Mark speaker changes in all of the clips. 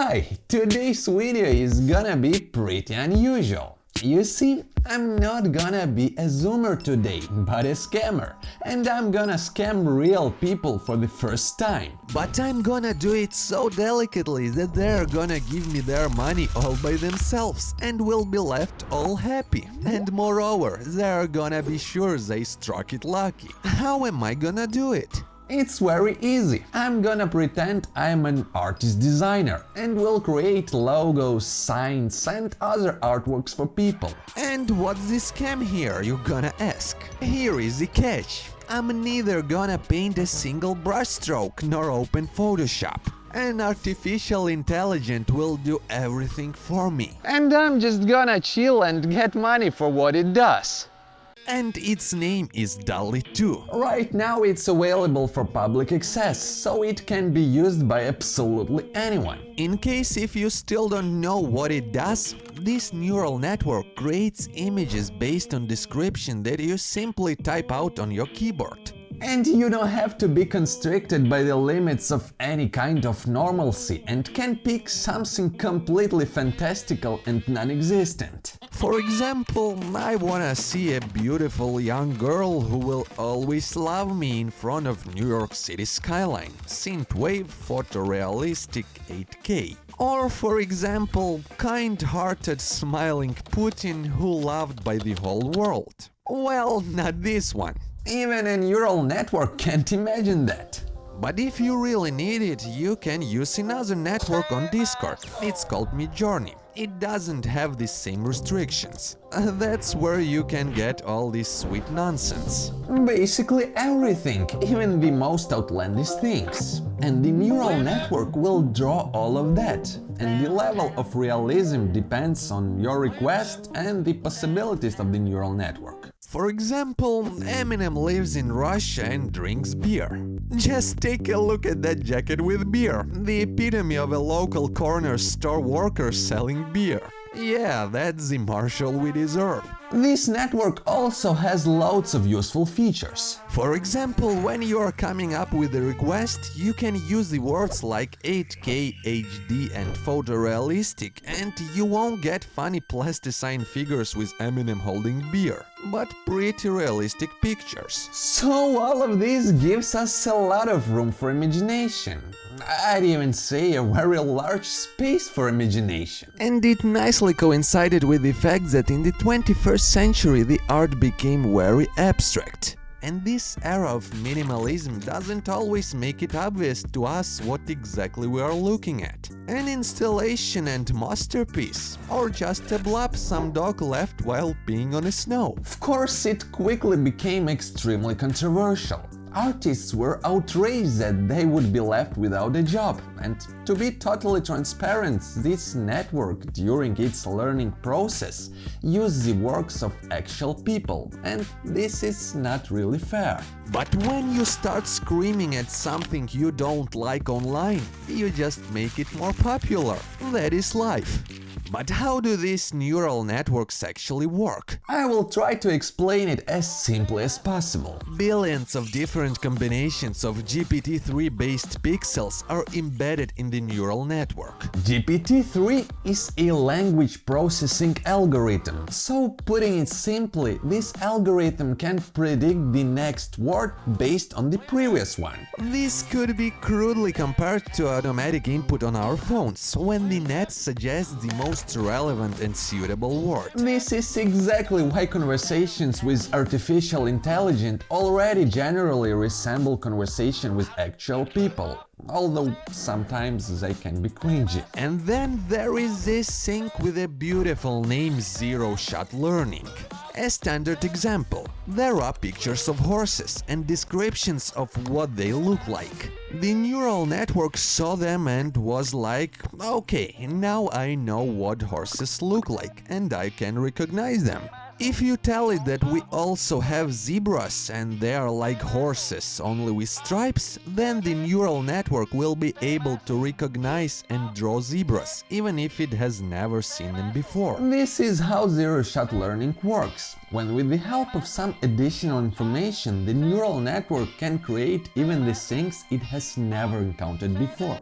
Speaker 1: Hi, today's video is gonna be pretty unusual. You see, I'm not gonna be a zoomer today, but a scammer. And I'm gonna scam real people for the first time.
Speaker 2: But I'm gonna do it so delicately that they're gonna give me their money all by themselves and will be left all happy. And moreover, they're gonna be sure they struck it lucky. How am I gonna do it?
Speaker 1: It's very easy. I'm gonna pretend I'm an artist designer and will create logos, signs and other artworks for people.
Speaker 2: And what's the scam here, you're gonna ask? Here is the catch. I'm neither gonna paint a single brushstroke nor open Photoshop. An artificial intelligence will do everything for me.
Speaker 1: And I'm just gonna chill and get money for what it does.
Speaker 2: And its name is Dalle too.
Speaker 1: Right now it's available for public access, so it can be used by absolutely anyone.
Speaker 2: In case if you still don't know what it does, this neural network creates images based on description that you simply type out on your keyboard.
Speaker 1: And you don't have to be constricted by the limits of any kind of normalcy and can pick something completely fantastical and non-existent.
Speaker 2: For example, I wanna see a beautiful young girl who will always love me in front of New York City skyline, synthwave photorealistic 8K. Or for example, kind-hearted smiling Putin who loved by the whole world. Well, not this one.
Speaker 1: Even a neural network can't imagine that.
Speaker 2: But if you really need it, you can use another network on Discord. It's called Midjourney. It doesn't have the same restrictions. That's where you can get all this sweet nonsense.
Speaker 1: Basically everything, even the most outlandish things. And the neural network will draw all of that. And the level of realism depends on your request and the possibilities of the neural network.
Speaker 2: For example, Eminem lives in Russia and drinks beer. Just take a look at that jacket with beer, the epitome of a local corner store worker selling beer. Yeah, that's the Marshall we deserve.
Speaker 1: This network also has loads of useful features.
Speaker 2: For example, when you are coming up with a request, you can use the words like 8K, HD and photorealistic, and you won't get funny plasticine figures with Eminem holding beer, but pretty realistic pictures.
Speaker 1: So all of this gives us a lot of room for imagination. I'd even say a very large space for imagination.
Speaker 2: And it nicely coincided with the fact that in the 21st century the art became very abstract. And this era of minimalism doesn't always make it obvious to us what exactly we are looking at. An installation and masterpiece, or just a blob some dog left while peeing on the snow.
Speaker 1: Of course, it quickly became extremely controversial. Artists were outraged that they would be left without a job, and to be totally transparent, this network during its learning process used the works of actual people, and this is not really fair.
Speaker 2: But when you start screaming at something you don't like online, you just make it more popular. That is life. But how do these neural networks actually work?
Speaker 1: I will try to explain it as simply as possible.
Speaker 2: Billions of different combinations of GPT-3 based pixels are embedded in the neural network.
Speaker 1: GPT-3 is a language processing algorithm, so putting it simply, this algorithm can predict the next word based on the previous one.
Speaker 2: This could be crudely compared to automatic input on our phones, when the net suggests the most relevant and suitable word.
Speaker 1: This is exactly why conversations with artificial intelligence already generally resemble conversation with actual people, although sometimes they can be cringy.
Speaker 2: And then there is this thing with a beautiful name, zero-shot learning. A standard example. There are pictures of horses and descriptions of what they look like. The neural network saw them and was like, okay, now I know what horses look like and I can recognize them. If you tell it that we also have zebras and they are like horses, only with stripes, then the neural network will be able to recognize and draw zebras, even if it has never seen them before.
Speaker 1: This is how zero-shot learning works, when with the help of some additional information, the neural network can create even the things it has never encountered before.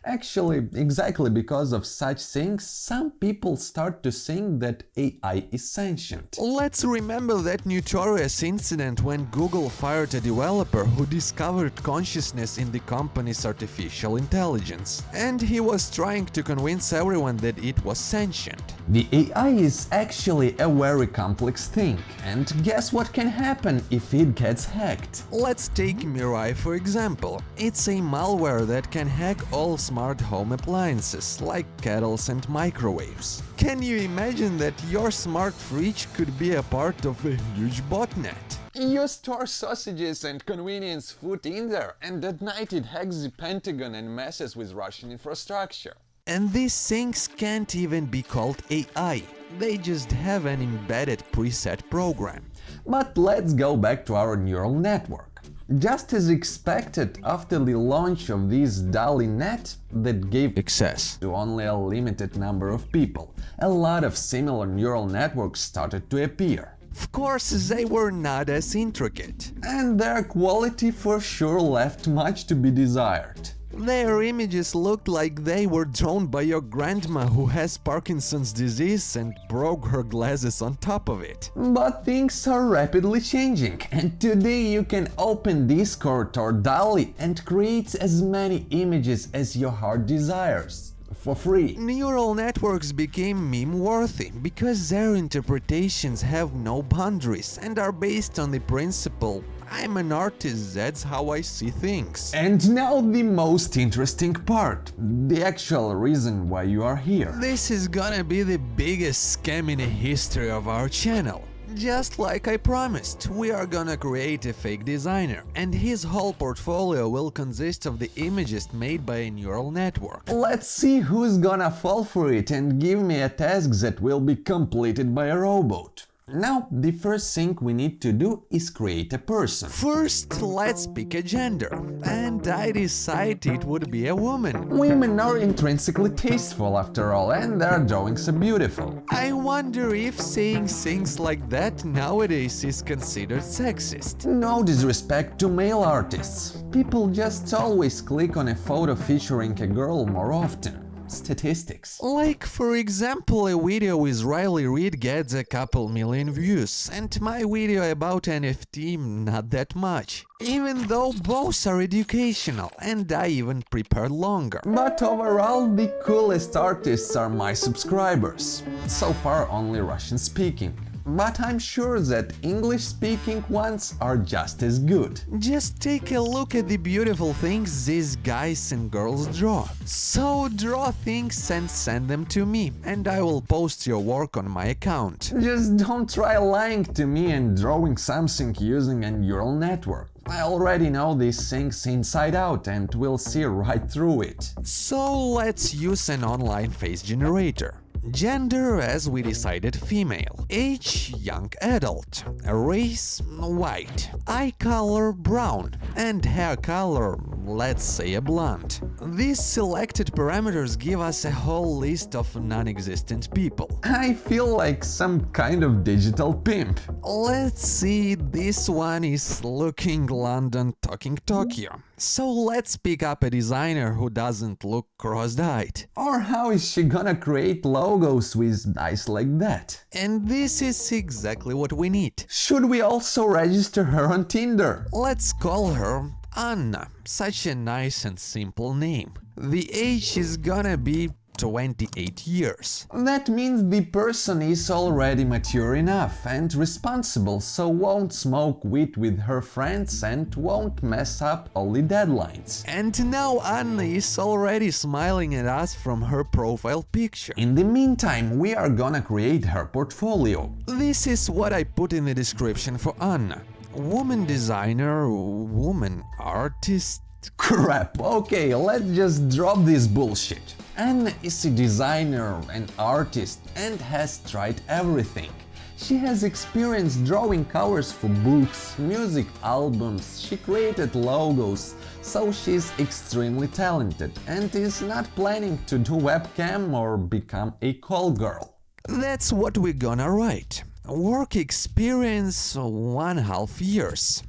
Speaker 1: Actually, exactly because of such things, some people start to think that AI is sentient.
Speaker 2: Let's remember that notorious incident when Google fired a developer who discovered consciousness in the company's artificial intelligence, and he was trying to convince everyone that it was sentient.
Speaker 1: The AI is actually a very complex thing, and guess what can happen if it gets hacked?
Speaker 2: Let's take Mirai for example. It's a malware that can hack all smart home appliances like kettles and microwaves. Can you imagine that your smart fridge could be a part of a huge botnet?
Speaker 1: You store sausages and convenience food in there, and at night it hacks the Pentagon and messes with Russian infrastructure.
Speaker 2: And these things can't even be called AI. They just have an embedded preset program.
Speaker 1: But let's go back to our neural network. Just as expected, after the launch of this Dalle net that gave
Speaker 2: Access
Speaker 1: to only a limited number of people, a lot of similar neural networks started to appear.
Speaker 2: Of course, they were not as intricate.
Speaker 1: And their quality for sure left much to be desired.
Speaker 2: Their images looked like they were drawn by your grandma who has Parkinson's disease and broke her glasses on top of it.
Speaker 1: But things are rapidly changing, and today you can open Discord or Dalle and create as many images as your heart desires, for free.
Speaker 2: Neural networks became meme-worthy because their interpretations have no boundaries and are based on the principle I'm an artist, that's how I see things.
Speaker 1: And now the most interesting part, the actual reason why you are here.
Speaker 2: This is gonna be the biggest scam in the history of our channel. Just like I promised, we are gonna create a fake designer, and his whole portfolio will consist of the images made by a neural network.
Speaker 1: Let's see who's gonna fall for it and give me a task that will be completed by a robot. Now, the first thing we need to do is create a person.
Speaker 2: First, let's pick a gender, and I decided it would be a woman.
Speaker 1: Women are intrinsically tasteful after all, and their drawings are beautiful.
Speaker 2: I wonder if saying things like that nowadays is considered sexist.
Speaker 1: No disrespect to male artists. People just always click on a photo featuring a girl more often. Statistics.
Speaker 2: Like, for example, a video with Riley Reid gets a couple million views, and my video about NFT not that much. Even though both are educational, and I even prepared longer.
Speaker 1: But overall, the coolest artists are my subscribers. So far, only Russian speaking. But I'm sure that English-speaking ones are just as good.
Speaker 2: Just take a look at the beautiful things these guys and girls draw. So draw things and send them to me, and I will post your work on my account.
Speaker 1: Just don't try lying to me and drawing something using a neural network. I already know these things inside out and will see right through it.
Speaker 2: So let's use an online face generator. Gender, as we decided, female. Age, young adult. Race, white. Eye color, brown. And hair color, let's say a blonde. These selected parameters give us a whole list of non-existent people.
Speaker 1: I feel like some kind of digital pimp.
Speaker 2: Let's see, this one is looking London, talking Tokyo. So let's pick up a designer who doesn't look cross-eyed.
Speaker 1: Or how is she gonna create logos with eyes like that?
Speaker 2: And this is exactly what we need.
Speaker 1: Should we also register her on Tinder?
Speaker 2: Let's call her Anna. Such a nice and simple name. The age is gonna be 28 years.
Speaker 1: That means the person is already mature enough and responsible, so won't smoke weed with her friends and won't mess up all the deadlines.
Speaker 2: And now Anna is already smiling at us from her profile picture.
Speaker 1: In the meantime, we are gonna create her portfolio.
Speaker 2: This is what I put in the description for Anna. Woman designer, woman artist.
Speaker 1: Crap, okay, let's just drop this bullshit. Anna is a designer, an artist, and has tried everything. She has experience drawing covers for books, music albums, she created logos, so she's extremely talented and is not planning to do webcam or become a call girl.
Speaker 2: That's what we're gonna write. Work experience 1.5 years.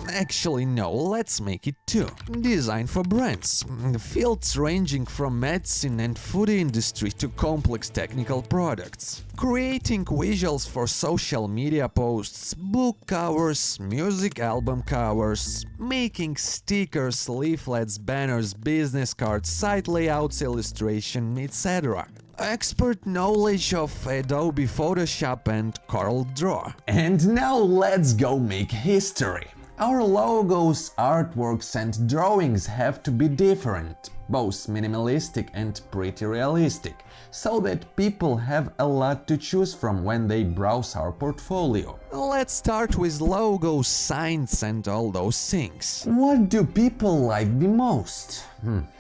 Speaker 2: Actually, no, let's make it 2. Design for brands. Fields ranging from medicine and food industry to complex technical products. Creating visuals for social media posts, book covers, music album covers, making stickers, leaflets, banners, business cards, site layouts, illustration, etc. Expert knowledge of Adobe Photoshop and CorelDRAW.
Speaker 1: And now let's go make history. Our logos, artworks and drawings have to be different, both minimalistic and pretty realistic, so that people have a lot to choose from when they browse our portfolio.
Speaker 2: Let's start with logos, signs and all those things.
Speaker 1: What do people like the most?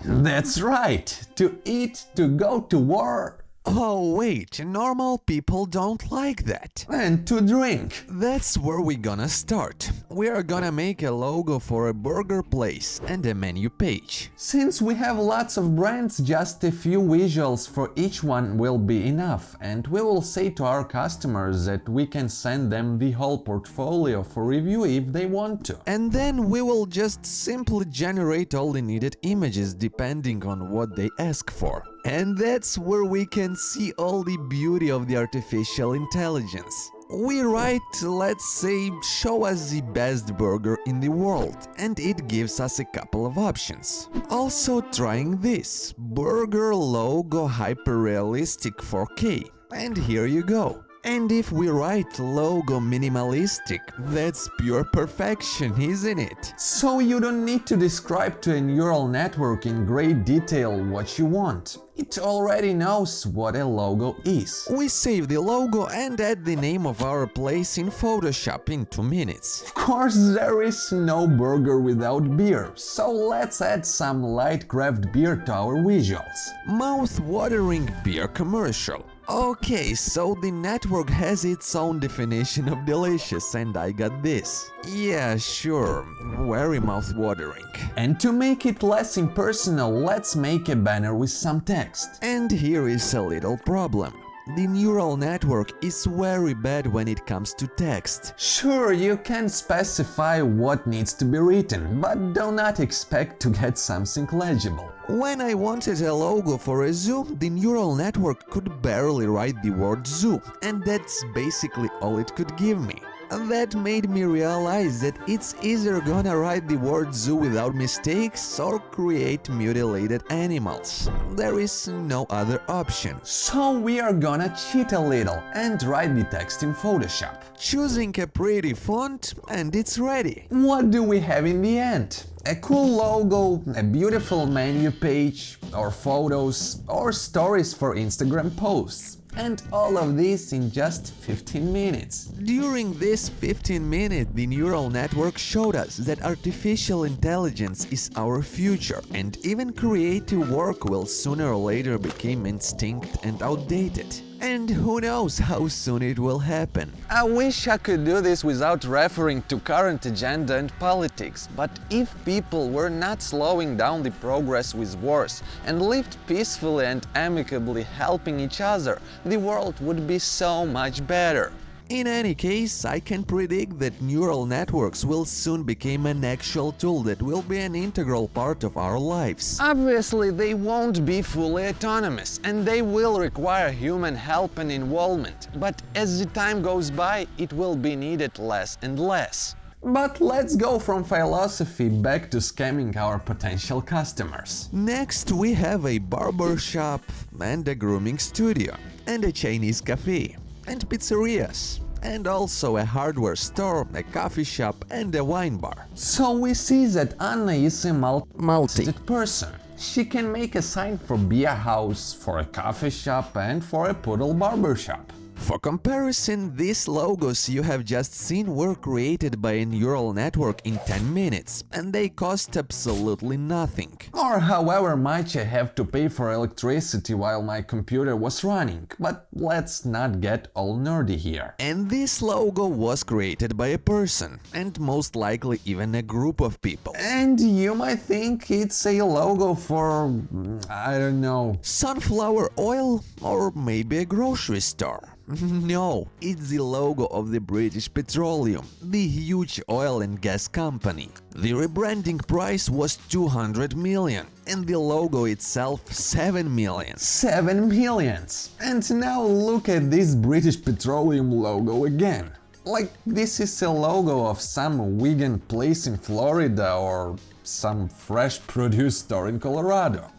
Speaker 1: That's right, to eat, to go to war,
Speaker 2: Oh wait, normal people don't like that.
Speaker 1: and to drink.
Speaker 2: That's where we're gonna start. We are gonna make a logo for a burger place and a menu page.
Speaker 1: Since we have lots of brands, just a few visuals for each one will be enough, and we will say to our customers that we can send them the whole portfolio for review if they want to.
Speaker 2: And then we will just simply generate all the needed images depending on what they ask for. And that's where we can see all the beauty of the artificial intelligence. We write, let's say, show us the best burger in the world, and it gives us a couple of options. Also trying this, burger logo hyper-realistic 4K, and here you go. And if we write logo minimalistic, that's pure perfection, isn't it?
Speaker 1: So you don't need to describe to a neural network in great detail what you want. It already knows what a logo is.
Speaker 2: We save the logo and add the name of our place in Photoshop in 2 minutes.
Speaker 1: Of course, there is no burger without beer, so let's add some light craft beer to our visuals.
Speaker 2: Mouth-watering beer commercial. Okay, so the network has its own definition of delicious, and I got this. Yeah, sure, very mouth-watering.
Speaker 1: And to make it less impersonal, let's make a banner with some text.
Speaker 2: And here is a little problem. The neural network is very bad when it comes to text.
Speaker 1: Sure, you can specify what needs to be written, but do not expect to get something legible.
Speaker 2: When I wanted a logo for a zoo, the neural network could barely write the word zoo, and that's basically all it could give me. That made me realize that it's either gonna write the word zoo without mistakes or create mutilated animals. There is no other option.
Speaker 1: So we are gonna cheat a little and write the text in Photoshop.
Speaker 2: Choosing a pretty font and it's ready.
Speaker 1: What do we have in the end? A cool logo, a beautiful menu page, or photos, or stories for Instagram posts. And all of this in just 15 minutes.
Speaker 2: During this 15 minutes, the neural network showed us that artificial intelligence is our future, and even creative work will sooner or later become extinct and outdated. And who knows how soon it will happen.
Speaker 1: I wish I could do this without referring to current agenda and politics, but if people were not slowing down the progress with wars and lived peacefully and amicably helping each other, the world would be so much better.
Speaker 2: In any case, I can predict that neural networks will soon become an actual tool that will be an integral part of our lives.
Speaker 1: Obviously, they won't be fully autonomous, and they will require human help and involvement, but as the time goes by, it will be needed less and less. But let's go from philosophy back to scamming our potential customers.
Speaker 2: Next, we have a barber shop and a grooming studio, and a Chinese cafe, and pizzerias, and also a hardware store, a coffee shop and a wine bar.
Speaker 1: So we see that Anna is a multi person. She can make a sign for beer house, for a coffee shop and for a poodle barber shop.
Speaker 2: For comparison, these logos you have just seen were created by a neural network in 10 minutes, and they cost absolutely nothing.
Speaker 1: Or however much I have to pay for electricity while my computer was running, but let's not get all nerdy here.
Speaker 2: And this logo was created by a person, and most likely even a group of people.
Speaker 1: And you might think it's a logo for, I don't know,
Speaker 2: Sunflower oil or maybe a grocery store. No, it's the logo of the British Petroleum, the huge oil and gas company. The rebranding price was 200 million and the logo itself 7 million.
Speaker 1: 7 millions! And now look at this British Petroleum logo again. Like this is a logo of some vegan place in Florida or some fresh produce store in Colorado.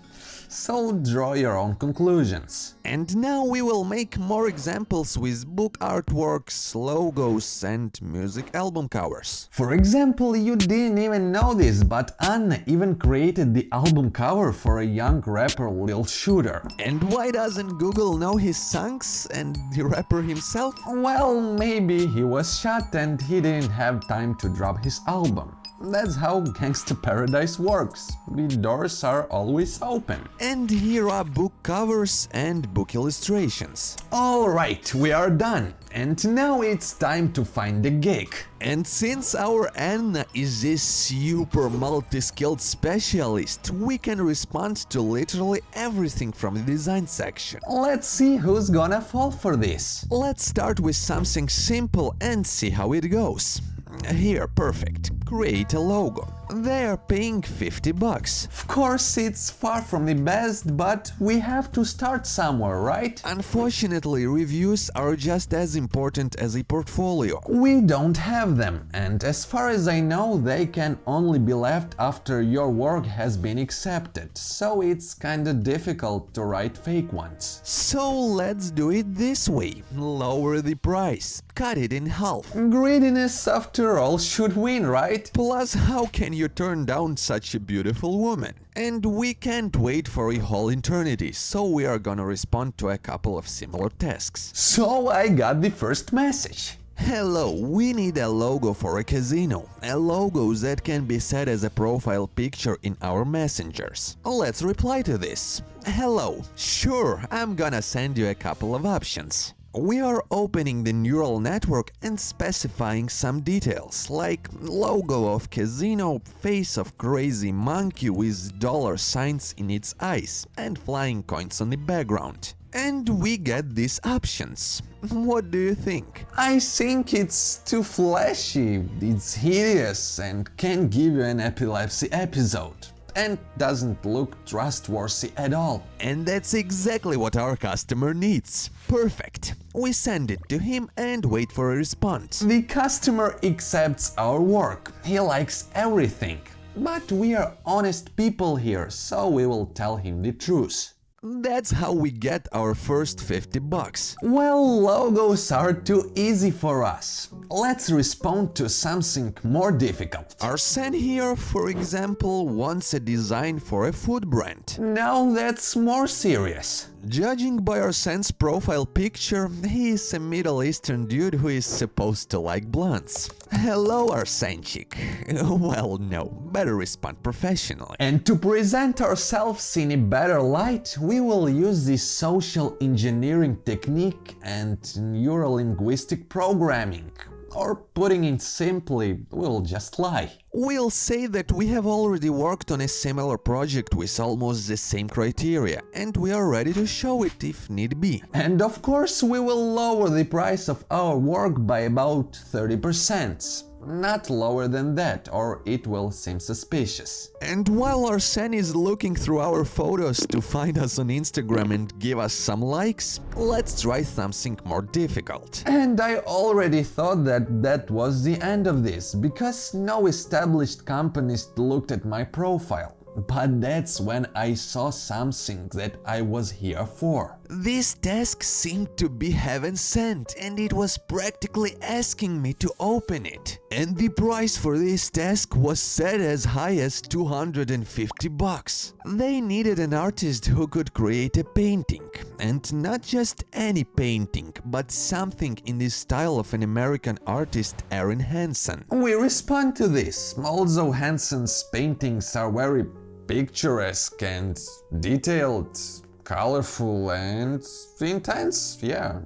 Speaker 1: So draw your own conclusions.
Speaker 2: And now we will make more examples with book artworks, logos and music album covers.
Speaker 1: For example, you didn't even know this, but Anna even created the album cover for a young rapper Lil Shooter.
Speaker 2: And why doesn't Google know his songs and the rapper himself?
Speaker 1: Well, maybe he was shot and he didn't have time to drop his album. That's how Gangsta Paradise works. The doors are always open.
Speaker 2: And here are book covers and book illustrations.
Speaker 1: Alright, we are done. And now it's time to find a gig.
Speaker 2: And since our Anna is a super multi-skilled specialist, we can respond to literally everything from the design section.
Speaker 1: Let's see who's gonna fall for this.
Speaker 2: Let's start with something simple and see how it goes. Here, perfect. Create a logo. They are paying 50 bucks.
Speaker 1: Of course, it's far from the best, but we have to start somewhere, right?
Speaker 2: Unfortunately, reviews are just as important as a portfolio.
Speaker 1: We don't have them, and as far as I know, they can only be left after your work has been accepted, so it's kinda difficult to write fake ones.
Speaker 2: So let's do it this way. Lower the price. Cut it in half.
Speaker 1: Greediness, after all, should win, right?
Speaker 2: Plus, how can you turn down such a beautiful woman? And we can't wait for a whole eternity, so we are gonna respond to a couple of similar tasks.
Speaker 1: So I got the first message.
Speaker 2: Hello, we need a logo for a casino. A logo that can be set as a profile picture in our messengers. Let's reply to this. Hello, sure, I'm gonna send you a couple of options. We are opening the neural network and specifying some details, like logo of casino, face of crazy monkey with dollar signs in its eyes and flying coins on the background. And we get these options. What do you think?
Speaker 1: I think it's too flashy, it's hideous and can give you an epilepsy episode. And doesn't look trustworthy at all.
Speaker 2: And that's exactly what our customer needs. Perfect. We send it to him and wait for a response.
Speaker 1: The customer accepts our work. He likes everything. But we are honest people here, so we will tell him the truth.
Speaker 2: That's how we get our first 50 bucks.
Speaker 1: Well, logos are too easy for us. Let's respond to something more difficult.
Speaker 2: Arsene here, for example, wants a design for a food brand.
Speaker 1: Now that's more serious.
Speaker 2: Judging by Arsene's profile picture, he is a Middle Eastern dude who is supposed to like blunts. Hello, Arsenchik. Well, no, better respond professionally.
Speaker 1: And to present ourselves in a better light, we will use this social engineering technique and neurolinguistic programming. Or putting it simply, we'll just lie.
Speaker 2: We'll say that we have already worked on a similar project with almost the same criteria, and we are ready to show it if need be.
Speaker 1: And of course we will lower the price of our work by about 30%. Not lower than that, or it will seem suspicious.
Speaker 2: And while Arsene is looking through our photos to find us on Instagram and give us some likes, let's try something more difficult.
Speaker 1: And I already thought that that was the end of this, because no established companies looked at my profile. But that's when I saw something that I was here for.
Speaker 2: This task seemed to be heaven sent, and it was practically asking me to open it. And the price for this task was set as high as 250 bucks. They needed an artist who could create a painting, and not just any painting, but something in the style of an American artist, Aaron Hansen.
Speaker 1: We respond to this, although Hansen's paintings are very picturesque and detailed, colorful and intense, yeah.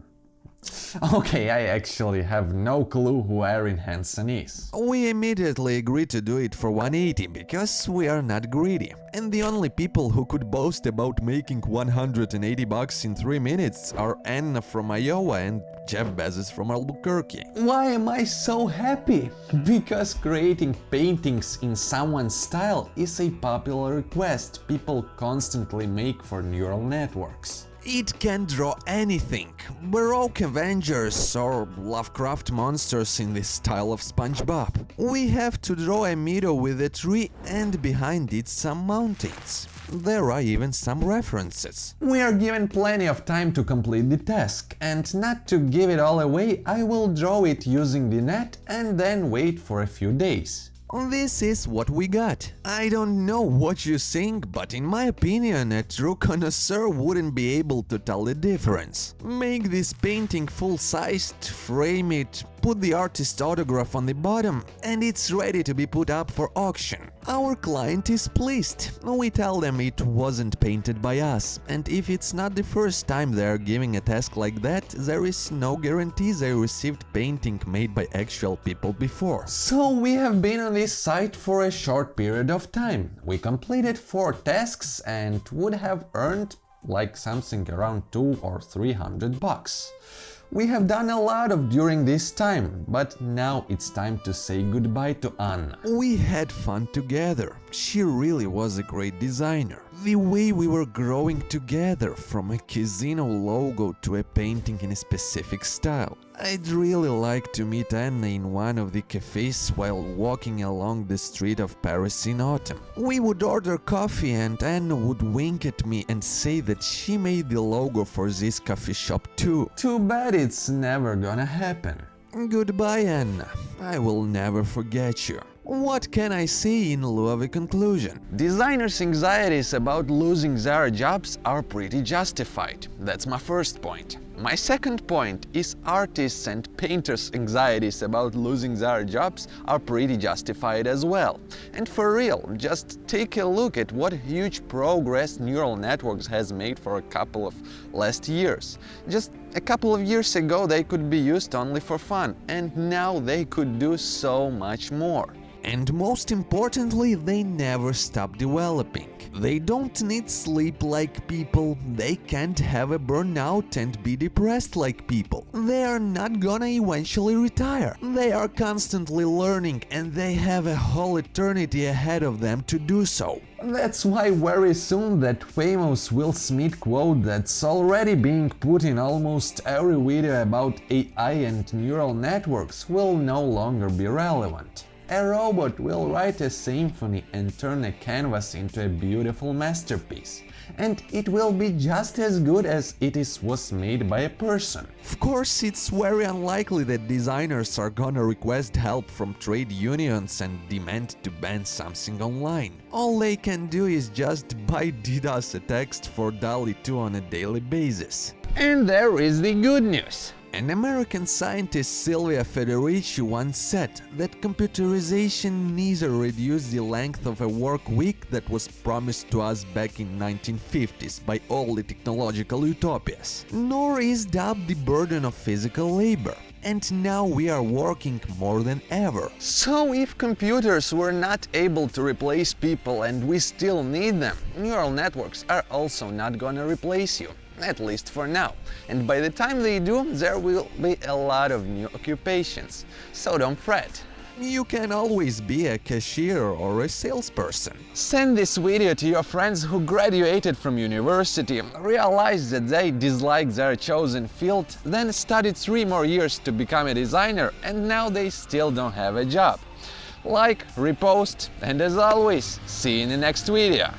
Speaker 1: Okay, I actually have no clue who Erin Hansen is.
Speaker 2: We immediately agreed to do it for 180 because we are not greedy. And the only people who could boast about making $180 in 3 minutes are Anna from Iowa and Jeff Bezos from Albuquerque.
Speaker 1: Why am I so happy? Because creating paintings in someone's style is a popular request people constantly make for neural networks.
Speaker 2: It can draw anything, Baroque Avengers or Lovecraft monsters in the style of SpongeBob. We have to draw a meadow with a tree and behind it some mountains. There are even some references.
Speaker 1: We are given plenty of time to complete the task, and not to give it all away, I will draw it using the net and then wait for a few days.
Speaker 2: This is what we got. I don't know what you think, but in my opinion, a true connoisseur wouldn't be able to tell the difference. Make this painting full-sized, frame it, put the artist's autograph on the bottom, and it's ready to be put up for auction. Our client is pleased. We tell them it wasn't painted by us, and if it's not the first time they're giving a task like that, there is no guarantee they received painting made by actual people before.
Speaker 1: So we have been on this site for a short period of time. We completed 4 tasks and would have earned like something around $200 or $300. We have done a lot of during this time, but now it's time to say goodbye to Anna.
Speaker 2: We had fun together. She really was a great designer. The way we were growing together from a casino logo to a painting in a specific style. I'd really like to meet Anna in one of the cafes while walking along the street of Paris in autumn. We would order coffee and Anna would wink at me and say that she made the logo for this coffee shop too.
Speaker 1: Too bad it's never gonna happen.
Speaker 2: Goodbye, Anna. I will never forget you. What can I say in lieu of a conclusion?
Speaker 1: Designers' anxieties about losing their jobs are pretty justified. That's my first point. My second point is artists' and painters' anxieties about losing their jobs are pretty justified as well. And for real, just take a look at what huge progress neural networks has made for a couple of last years. Just a couple of years ago they could be used only for fun, and now they could do so much more.
Speaker 2: And most importantly, they never stop developing. They don't need sleep like people, they can't have a burnout and be depressed like people. They are not gonna eventually retire. They are constantly learning and they have a whole eternity ahead of them to do so.
Speaker 1: That's why very soon that famous Will Smith quote that's already being put in almost every video about AI and neural networks will no longer be relevant. A robot will write a symphony and turn a canvas into a beautiful masterpiece, and it will be just as good as was made by a person.
Speaker 2: Of course, it's very unlikely that designers are gonna request help from trade unions and demand to ban something online. All they can do is just buy DDoS attacks for Dalle 2 on a daily basis.
Speaker 1: And there is the good news.
Speaker 2: An American scientist, Sylvia Federici, once said that computerization neither reduced the length of a work week that was promised to us back in 1950s by all the technological utopias, nor eased up the burden of physical labor. And now we are working more than ever.
Speaker 1: So if computers were not able to replace people and we still need them, neural networks are also not gonna replace you. At least for now. And by the time they do, there will be a lot of new occupations. So don't fret.
Speaker 2: You can always be a cashier or a salesperson.
Speaker 1: Send this video to your friends who graduated from university, realized that they disliked their chosen field, then studied 3 more years to become a designer, and now they still don't have a job. Like, repost, and as always, see you in the next video.